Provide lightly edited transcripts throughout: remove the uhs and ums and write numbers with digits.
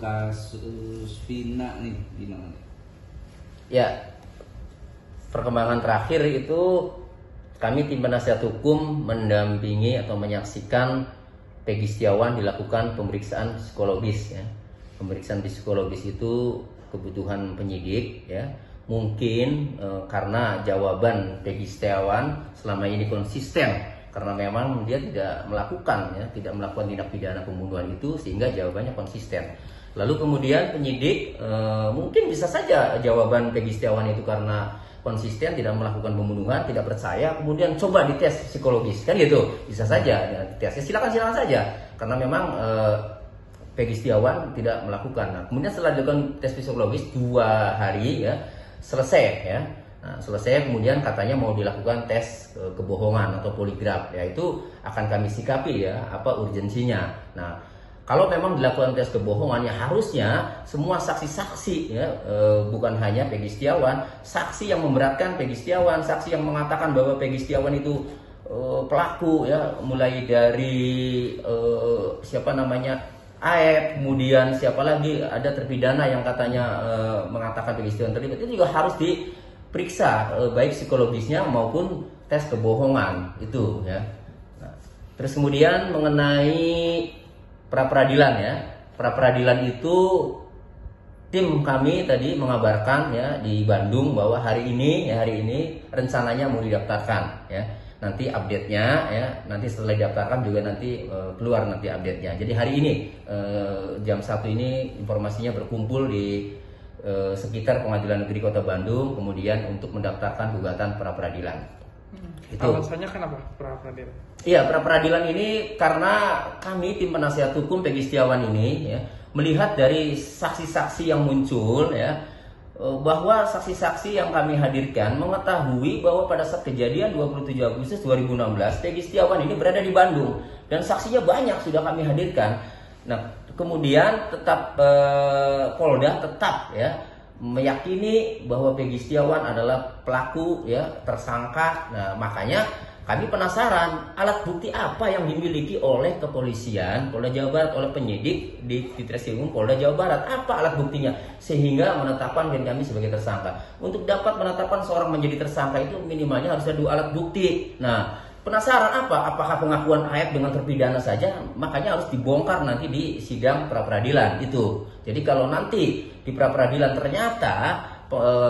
kasus Vina nih gimana? Ya, perkembangan terakhir itu kami tim penasihat hukum mendampingi atau menyaksikan Peggy Setiawan dilakukan pemeriksaan psikologis ya. Pemeriksaan psikologis itu kebutuhan penyidik ya. Mungkin karena jawaban Peggy Setiawan selama ini konsisten karena memang dia tidak melakukan tindak pidana pembunuhan itu sehingga jawabannya konsisten. Lalu kemudian penyidik mungkin bisa saja jawaban Peggy Setiawan itu karena konsisten tidak melakukan pembunuhan, tidak percaya, kemudian coba dites psikologis kan gitu, bisa saja ya, dites. Silakan saja karena memang Peggy Setiawan tidak melakukan. Nah, kemudian setelah dilakukan tes psikologis 2 hari ya selesai ya. Nah, selesai kemudian katanya mau dilakukan tes kebohongan atau poligraf ya, itu akan kami sikapi ya apa urgensinya. Nah, kalau memang dilakukan tes kebohongan ya harusnya semua saksi-saksi ya bukan hanya Peggy Setiawan, saksi yang memberatkan Peggy Setiawan, saksi yang mengatakan bahwa Peggy Setiawan itu pelaku ya, mulai dari siapa namanya Aep, kemudian siapa lagi ada terpidana yang katanya mengatakan Peggy Setiawan terlibat, itu juga harus diperiksa baik psikologisnya maupun tes kebohongan itu ya. Nah, terus kemudian mengenai pra-peradilan ya. Pra-peradilan itu tim kami tadi mengabarkan ya di Bandung bahwa hari ini rencananya mau didaftarkan ya. Nanti update-nya ya, nanti setelah didaftarkan juga nanti keluar nanti update-nya. Jadi hari ini jam 1 ini informasinya berkumpul di sekitar Pengadilan Negeri Kota Bandung kemudian untuk mendaftarkan gugatan pra-peradilan. Itu. Alasannya kenapa pra-peradilan? Iya, pra-peradilan ini karena kami tim penasihat hukum Peggy Setiawan ini ya, melihat dari saksi-saksi yang muncul ya, bahwa saksi-saksi yang kami hadirkan mengetahui bahwa pada saat kejadian 27 Agustus 2016 Peggy Setiawan ini berada di Bandung dan saksinya banyak sudah kami hadirkan. Nah, kemudian tetap Polda tetap ya meyakini bahwa Peggy Setiawan adalah pelaku ya, tersangka. Nah, makanya kami penasaran alat bukti apa yang dimiliki oleh kepolisian Polda Jawa Barat, oleh penyidik di Treskrimum Polda Jawa Barat. Apa alat buktinya sehingga menetapkan kami sebagai tersangka. Untuk dapat menetapkan seorang menjadi tersangka itu minimalnya harus ada 2 alat bukti. Nah, penasaran apa? Apakah pengakuan Aep dengan terpidana saja? Makanya harus dibongkar nanti di sidang pra-peradilan itu. Jadi kalau nanti di pra-peradilan ternyata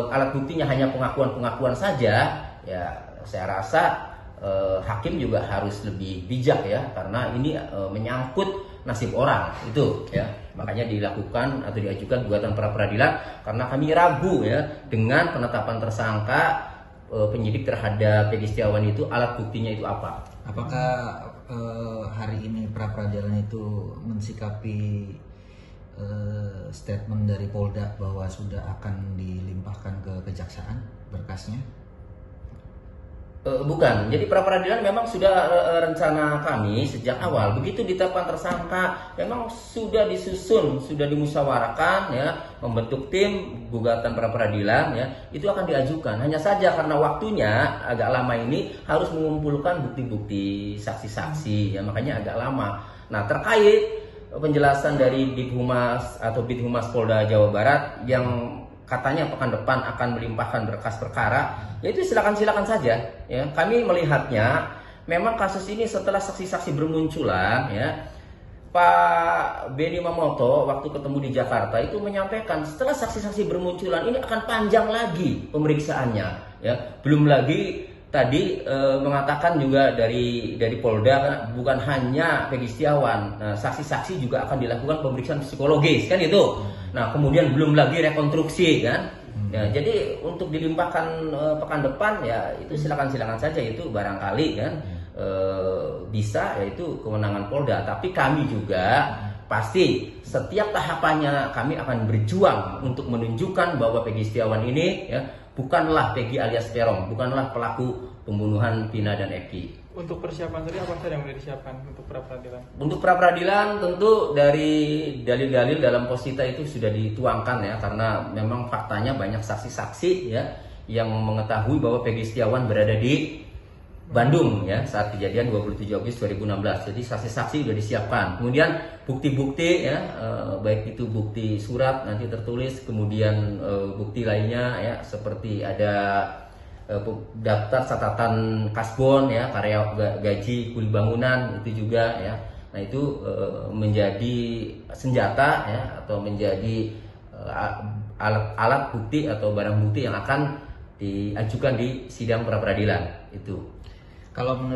alat buktinya hanya pengakuan-pengakuan saja, ya saya rasa hakim juga harus lebih bijak ya, karena ini menyangkut nasib orang itu ya. Makanya dilakukan atau diajukan gugatan pra-peradilan karena kami ragu ya dengan penetapan tersangka penyidik terhadap Peggy Setiawan itu, alat buktinya itu apa? Apakah hari ini pra-peradilan itu mensikapi statement dari Polda bahwa sudah akan dilimpahkan ke kejaksaan berkasnya? Bukan. Jadi pra-peradilan memang sudah rencana kami sejak awal. Begitu ditetapkan tersangka, memang sudah disusun, sudah dimusyawarahkan ya, membentuk tim gugatan pra-peradilan ya, itu akan diajukan. Hanya saja karena waktunya agak lama ini harus mengumpulkan bukti-bukti saksi-saksi ya, makanya agak lama. Nah, terkait penjelasan dari Bidhumas atau Bidhumas Polda Jawa Barat yang katanya pekan depan akan melimpahkan berkas perkara, ya itu silakan saja ya. Kami melihatnya memang kasus ini setelah saksi-saksi bermunculan ya, Pak Benny Mamoto waktu ketemu di Jakarta itu menyampaikan setelah saksi-saksi bermunculan ini akan panjang lagi pemeriksaannya ya. Belum lagi tadi mengatakan juga dari Polda bukan hanya Peggy Setiawan, saksi-saksi juga akan dilakukan pemeriksaan psikologis kan itu. Nah, kemudian belum lagi rekonstruksi kan. Ya, jadi untuk dilimpahkan pekan depan ya itu silakan saja, itu barangkali kan bisa, yaitu kewenangan Polda. Tapi kami juga pasti setiap tahapannya kami akan berjuang untuk menunjukkan bahwa Peggy Setiawan ini ya bukanlah Peggy alias Peron, bukanlah pelaku pembunuhan Vina dan Eki. Untuk persiapan tadi apa saja yang sudah disiapkan untuk pra-peradilan? Untuk pra-peradilan tentu dari dalil-dalil dalam posita itu sudah dituangkan ya, karena memang faktanya banyak saksi-saksi ya yang mengetahui bahwa Peggy Setiawan berada di Bandung ya saat kejadian 27 Agustus 2016. Jadi saksi-saksi sudah disiapkan. Kemudian bukti-bukti ya baik itu bukti surat nanti tertulis, kemudian bukti lainnya ya seperti ada daftar catatan kasbon ya, karya gaji, kuli bangunan itu juga ya. Nah itu menjadi senjata ya atau menjadi alat bukti atau barang bukti yang akan diajukan di sidang pra peradilan itu. Kalau menurut